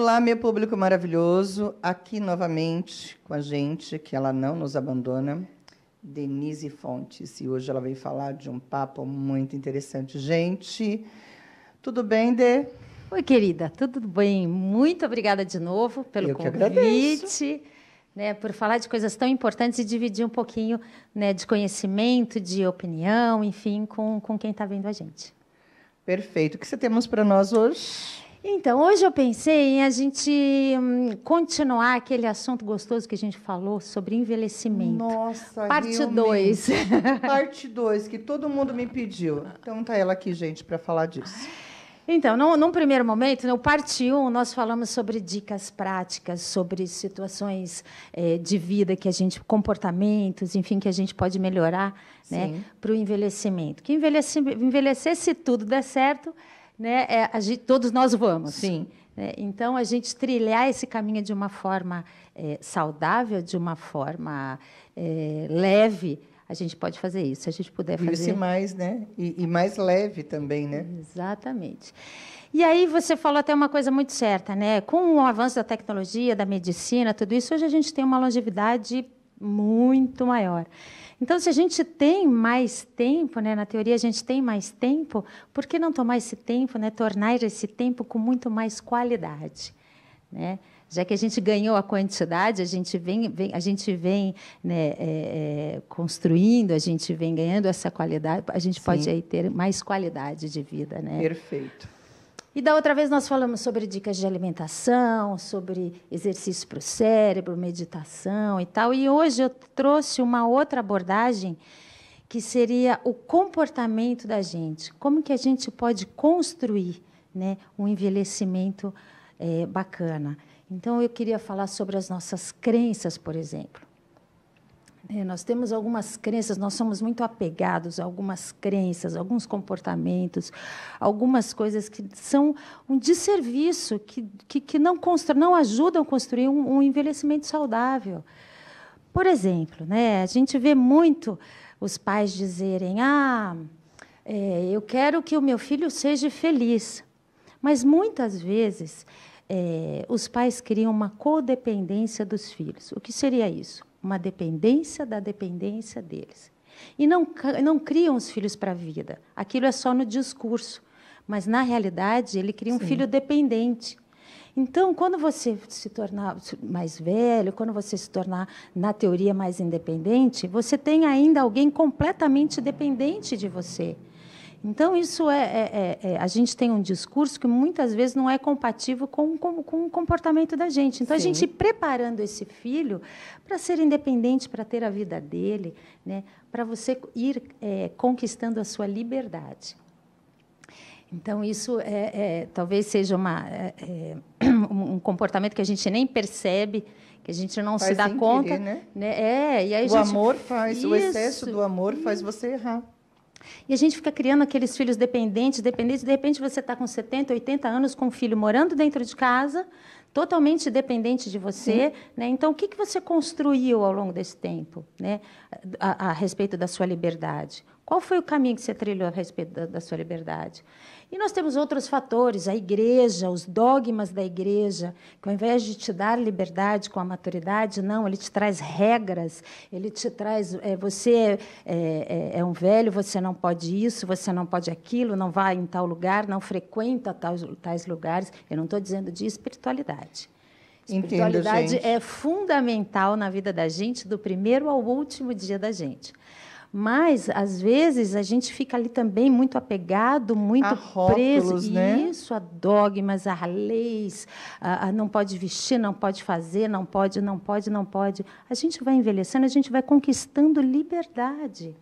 Olá, meu público maravilhoso. Aqui novamente com a gente, que ela não nos abandona, Denise Fontes. E hoje ela veio falar de um papo muito interessante. Gente, tudo bem, Dê? Oi, querida, tudo bem? Muito obrigada de novo pelo convite, né, por falar de coisas tão importantes e dividir um pouquinho, né, de conhecimento, de opinião, enfim, com quem está vendo a gente. Perfeito. O que você temos para nós hoje? Então, hoje eu pensei em a gente continuar aquele assunto gostoso que a gente falou sobre envelhecimento. Nossa, parte 2. Parte 2, que todo mundo me pediu. Então, tá ela aqui, gente, para falar disso. Então, num primeiro momento, no parte 1, nós falamos sobre dicas práticas, sobre situações de vida que a gente, comportamentos, enfim, que a gente pode melhorar, né, para o envelhecimento. Que envelhecer, se tudo der certo, né, todos nós vamos. Sim. Então, a gente trilhar esse caminho de uma forma saudável, de uma forma leve, a gente pode fazer isso. Se a gente puder fazer... Vive-se mais, né? E mais leve também, né? Exatamente. E aí você falou até uma coisa muito certa, né? Com o avanço da tecnologia, da medicina, tudo isso, hoje a gente tem uma longevidade muito maior. Então, se a gente tem mais tempo, né, na teoria a gente tem mais tempo, por que não tomar esse tempo, né, tornar esse tempo com muito mais qualidade, né? Já que a gente ganhou a quantidade, a gente vem né, construindo, a gente vem ganhando essa qualidade, a gente pode aí ter mais qualidade de vida, né? Perfeito. E da outra vez nós falamos sobre dicas de alimentação, sobre exercício para o cérebro, meditação e tal. E hoje eu trouxe uma outra abordagem que seria o comportamento da gente. Como que a gente pode construir, né, um envelhecimento bacana. Então, eu queria falar sobre as nossas crenças, por exemplo. Nós temos algumas crenças, nós somos muito apegados a algumas crenças, alguns comportamentos, algumas coisas que são um desserviço, que não ajudam a construir um envelhecimento saudável. Por exemplo, né, a gente vê muito os pais dizerem: eu quero que o meu filho seja feliz. Mas, muitas vezes, os pais criam uma codependência dos filhos. O que seria isso? Uma dependência da dependência deles. E não criam os filhos para a vida. Aquilo é só no discurso. Mas, na realidade, ele cria um filho dependente. Então, quando você se tornar mais velho, quando você se tornar, na teoria, mais independente, você tem ainda alguém completamente dependente de você. Então, isso a gente tem um discurso que muitas vezes não é compatível com o comportamento da gente. Então, a gente preparando esse filho para ser independente, para ter a vida dele, né, para você ir conquistando a sua liberdade. Então, isso talvez seja um comportamento que a gente nem percebe, que a gente não se dá conta. Querer, né? E aí o amor faz, o excesso do amor faz você errar. E a gente fica criando aqueles filhos dependentes, de repente você está com 70, 80 anos com um filho morando dentro de casa, totalmente dependente de você, né? Então, o que você construiu ao longo desse tempo, né, a respeito da sua liberdade? Qual foi o caminho que você trilhou a respeito da sua liberdade? E nós temos outros fatores, a igreja, os dogmas da igreja, que ao invés de te dar liberdade com a maturidade, não, ele te traz regras, ele te traz, você é um velho, você não pode isso, você não pode aquilo, não vá em tal lugar, não frequenta tais lugares. Eu não estou dizendo de espiritualidade. Espiritualidade é fundamental na vida da gente, do primeiro ao último dia da gente. Mas, às vezes, a gente fica ali também muito apegado, muito preso, né? Isso, a dogmas, a leis, não pode vestir, não pode fazer, não pode. A gente vai envelhecendo, a gente vai conquistando liberdade.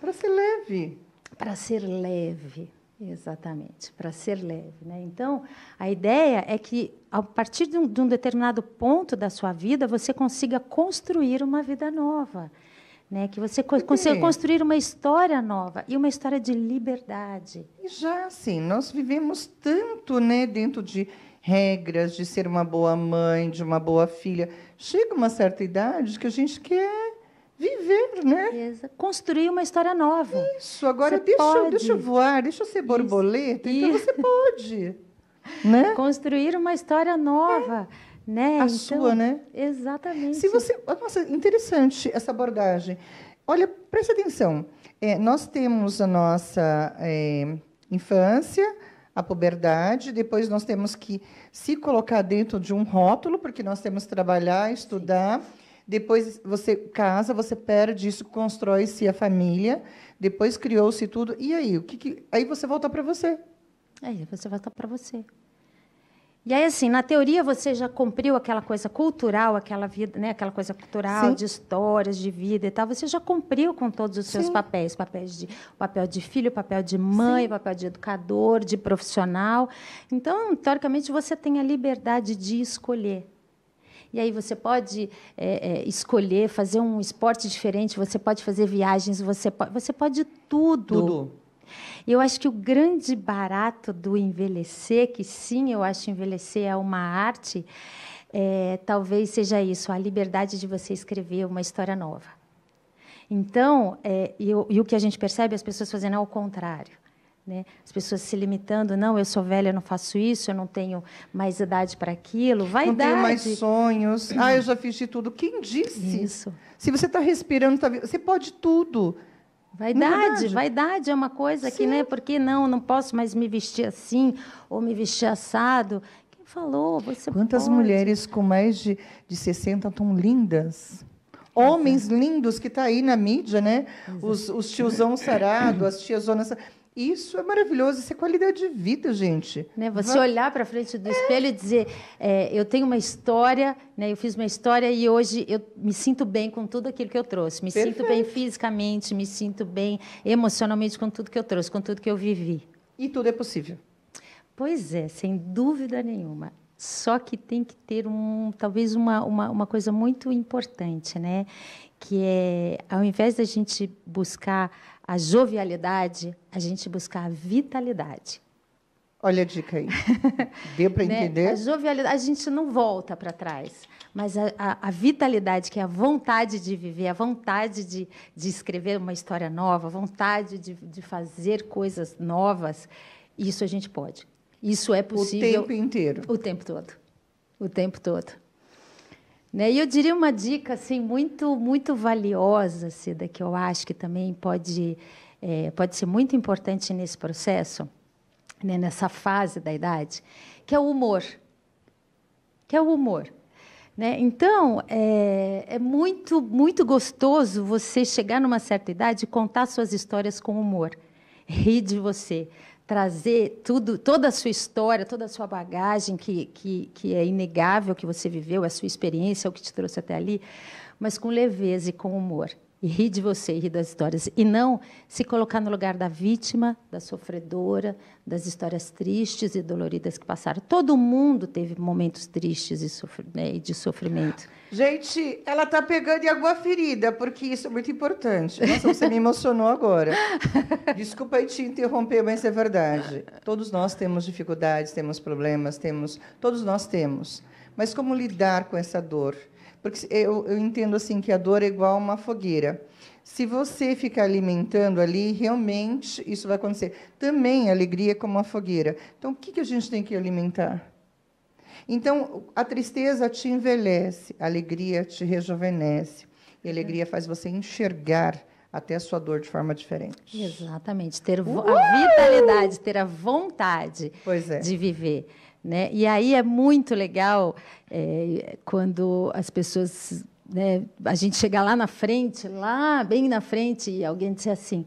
Para ser leve. Para ser leve, exatamente, para ser leve, né? Então, a ideia é que, a partir de um determinado ponto da sua vida, você consiga construir uma vida nova. Né, que você consiga construir uma história nova e uma história de liberdade. E já, assim, nós vivemos tanto, né, dentro de regras, de ser uma boa mãe, de uma boa filha. Chega uma certa idade que a gente quer viver, né? Construir uma história nova. Isso, agora deixa eu voar, deixa eu ser borboleta, então você pode. né? Construir uma história nova. Né? A então, sua, né? Exatamente. Se você, nossa, interessante essa abordagem. Olha, presta atenção. Nós temos a nossa infância, a puberdade, depois nós temos que se colocar dentro de um rótulo, porque nós temos que trabalhar, estudar. Sim. Depois você casa, você perde isso, constrói-se a família, depois criou-se tudo. E aí? Aí você volta para você. Aí você volta para você. E aí, assim, na teoria, você já cumpriu aquela coisa cultural, aquela vida, né, aquela coisa cultural, sim, de histórias, de vida e tal. Você já cumpriu com todos os seus, sim, papéis. Papel de filho, papel de mãe, sim, papel de educador, de profissional. Então, teoricamente, você tem a liberdade de escolher. E aí você pode escolher fazer um esporte diferente, você pode fazer viagens, você pode tudo. Tudo. Eu acho que o grande barato do envelhecer, que sim, eu acho que envelhecer é uma arte, talvez seja isso, a liberdade de você escrever uma história nova. Então, e o que a gente percebe, as pessoas fazendo ao contrário. Né? As pessoas se limitando, não, eu sou velha, eu não faço isso, eu não tenho mais idade para aquilo. Vaidade. Não tenho mais sonhos. Eu já fiz de tudo. Quem disse? Isso. Se você está respirando, você pode tudo. Vaidade é uma coisa, sim, que, né, porque não posso mais me vestir assim, ou me vestir assado. Quem falou? Quantas mulheres com mais de 60 estão lindas? Homens lindos que estão aí na mídia, né? Os tiozão sarado, as tiazonas saradas. Isso é maravilhoso, isso é qualidade de vida, gente. Né? Você olhar para a frente do espelho e dizer, eu tenho uma história, né? Eu fiz uma história e hoje eu me sinto bem com tudo aquilo que eu trouxe. Me Perfeito. Sinto bem fisicamente, me sinto bem emocionalmente com tudo que eu trouxe, com tudo que eu vivi. E tudo é possível. Pois é, sem dúvida nenhuma. Só que tem que ter talvez uma coisa muito importante, né? Que é, ao invés da gente buscar a jovialidade, a gente buscar a vitalidade. Olha a dica aí. Deu para entender? A jovialidade, a gente não volta para trás, mas a vitalidade, que é a vontade de viver, a vontade de escrever uma história nova, a vontade de fazer coisas novas, isso a gente pode. Isso é possível. O tempo inteiro. O tempo todo. O tempo todo. Né? E eu diria uma dica assim, muito, muito valiosa, Cida, que eu acho que também pode ser muito importante nesse processo, né, nessa fase da idade, que é o humor. Né? Então, é muito, muito gostoso você chegar numa certa idade e contar suas histórias com humor. Rir de você. Trazer toda a sua história, toda a sua bagagem, que é inegável que você viveu, a sua experiência, o que te trouxe até ali, mas com leveza e com humor. E rir de você, rir das histórias. E não se colocar no lugar da vítima, da sofredora, das histórias tristes e doloridas que passaram. Todo mundo teve momentos tristes e de sofrimento. Gente, ela está pegando em alguma ferida, porque isso é muito importante. Nossa, você me emocionou agora. Desculpa aí te interromper, mas é verdade. Todos nós temos dificuldades, temos problemas, todos nós temos. Mas como lidar com essa dor? Porque eu entendo assim que a dor é igual a uma fogueira. Se você ficar alimentando ali, realmente isso vai acontecer. Também a alegria é como uma fogueira. Então, o que a gente tem que alimentar? Então, a tristeza te envelhece, a alegria te rejuvenesce. E a alegria faz você enxergar até a sua dor de forma diferente. Exatamente. Ter a vitalidade, ter a vontade de viver. Né? E aí é muito legal quando as pessoas... Né, a gente chega lá na frente, lá bem na frente, e alguém diz assim,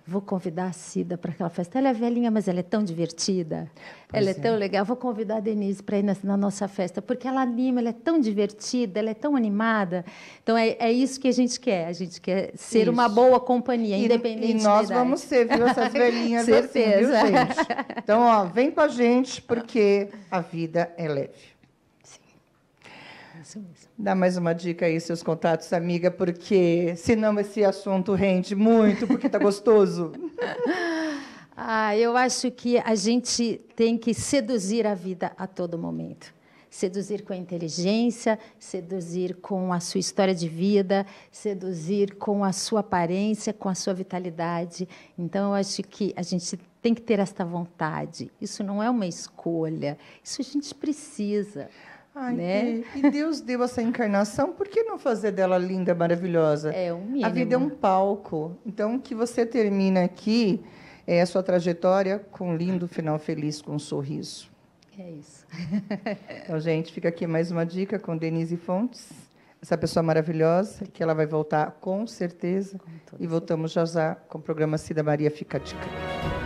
vou convidar a Cida para aquela festa. Ela é velhinha, mas ela é tão divertida. Ela é tão legal. Vou convidar a Denise para ir na nossa festa, porque ela anima, ela é tão divertida, ela é tão animada. Então, é isso que a gente quer. A gente quer ser uma boa companhia, independente da idade. E nós vamos ser, viu, essas velhinhas assim, viu, gente? Então, vem com a gente, porque a vida é leve. Sim. Dá mais uma dica aí, seus contatos, amiga, porque senão esse assunto rende muito, porque está gostoso. Eu acho que a gente tem que seduzir a vida a todo momento. seduzir com a inteligência, seduzir com a sua história de vida, seduzir com a sua aparência, com a sua vitalidade. Então, eu acho que a gente tem que ter esta vontade. Isso não é uma escolha, isso a gente precisa. Ai, né? e Deus deu essa encarnação, por que não fazer dela linda, maravilhosa? É um mínimo. A vida é um palco. Então, que você termina aqui a sua trajetória com um lindo final feliz, com um sorriso. É isso. Então, gente, fica aqui mais uma dica com Denise Fontes, essa pessoa maravilhosa, que ela vai voltar com certeza. E voltamos já já com o programa Cida Maria Fica a Dica.